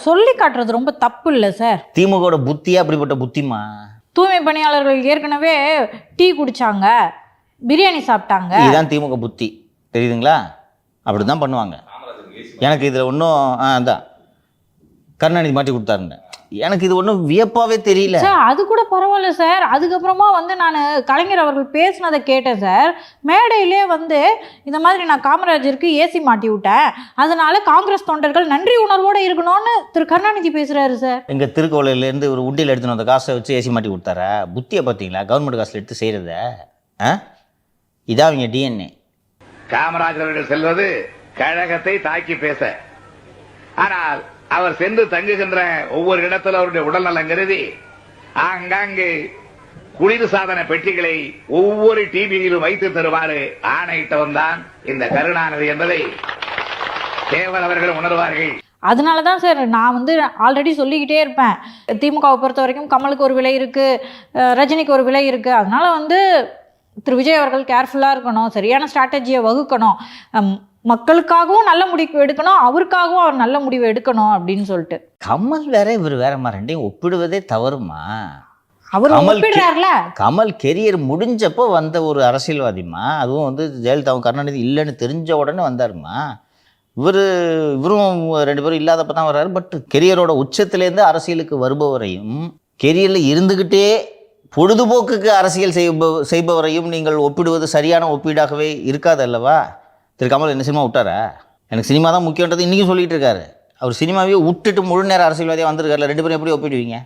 சொல்லி காட்டுறது ரொம்ப தப்பு இல்லை சார். திமுகவோட புத்தியே அப்படிப்பட்ட புத்திமா. தூய்மை பணியாளர்கள் ஏற்கனவே டீ குடிச்சாங்க, பிரியாணி சாப்பிட்டாங்க. இதுதான் திமுக புத்தி, தெரியுதுங்களா? அப்படி தான் பண்ணுவாங்க. எனக்கு இதில் ஒன்றும் அதான் கருணாநிதி மாட்டி கொடுத்தாருங்க. எனக்கு இது ஒன்றும் வியப்பாகவே தெரியல சார். அது கூட பரவாயில்ல சார். அதுக்கப்புறமா வந்து நான் கலைஞர் அவர்கள் பேசினதை கேட்டேன் சார். மேடையிலே வந்து இந்த மாதிரி நான் காமராஜருக்கு ஏசி மாட்டி விட்டேன், அதனால காங்கிரஸ் தொண்டர்கள் நன்றி உணர்வோடு இருக்கணும்னு திரு கருணாநிதி பேசுகிறாரு சார். எங்கள் திருக்கோவிலேருந்து ஒரு உண்டியில் எடுத்துன்னு வந்த காசை வச்சு ஏசி மாட்டி கொடுத்தாரா? புத்தியை பார்த்தீங்களா? கவர்மெண்ட் காசில் எடுத்து செய்கிறத. இதான் அவங்க டிஎன்ஏ. காமராஜர் அவர்கள் செல்வது கழகத்தை தாக்கி பேச, ஆனால் அவர் சென்று தங்குகின்ற ஒவ்வொரு இடத்துல அவருடைய உடல்நலம் கருதி ஆங்காங்கு குளிர் சாதன பெட்டிகளை ஒவ்வொரு டிவியிலும் வைத்து தருவாறு ஆணையிட்டவன் தான் இந்த கருணாநிதி என்பதை தேவர் அவர்கள் உணர்வார்கள். அதனால தான் சார் நான் வந்து ஆல்ரெடி சொல்லிக்கிட்டே இருப்பேன், திமுகவை பொறுத்த வரைக்கும் கமலுக்கு ஒரு விலை இருக்குது, ரஜினிக்கு ஒரு விலை இருக்குது. அதனால வந்து திரு விஜய் அவர்கள் கேர்ஃபுல்லாக இருக்கணும், சரியான ஸ்ட்ராட்டஜியை வகுக்கணும், மக்களுக்காகவும் நல்ல முடிவு எடுக்கணும், அவருக்காகவும் அவர் நல்ல முடிவு எடுக்கணும் அப்படின்னு சொல்லிட்டு. கமல் வேற இவர் வேறமா, ரெண்டையும் ஒப்பிடுவதே தவறுமா. அவர் ஒப்பிடுறாருல. கமல் கெரியர் முடிஞ்சப்போ வந்த ஒரு அரசியல்வாதிமா. அதுவும் வந்து ஜெயலலிதாவும் கருணாநிதி இல்லைன்னு தெரிஞ்ச உடனே வந்தாருமா. இவரும் ரெண்டு பேரும் இல்லாதப்ப தான் வர்றாரு. பட் கெரியரோட உச்சத்திலேருந்து அரசியலுக்கு வருபவரையும் கெரியரில் இருந்துக்கிட்டே பொழுதுபோக்குக்கு அரசியல் செய்பவரையும் நீங்கள் ஒப்பிடுவது சரியான ஒப்பீடாகவே இருக்காது அல்லவா? திரு கமல் என்ன சினிமா விட்டாரா? எனக்கு சினிமா தான் முக்கியன்றது இன்றைக்கும் சொல்லிகிட்டு இருக்காரு. அவர் சினிமாவே விட்டுட்டு முழு நேரம் அரசியல்வாதியாக வந்திருக்காருல. ரெண்டு பேரும் எப்படி ஒப்பிடுவீங்க?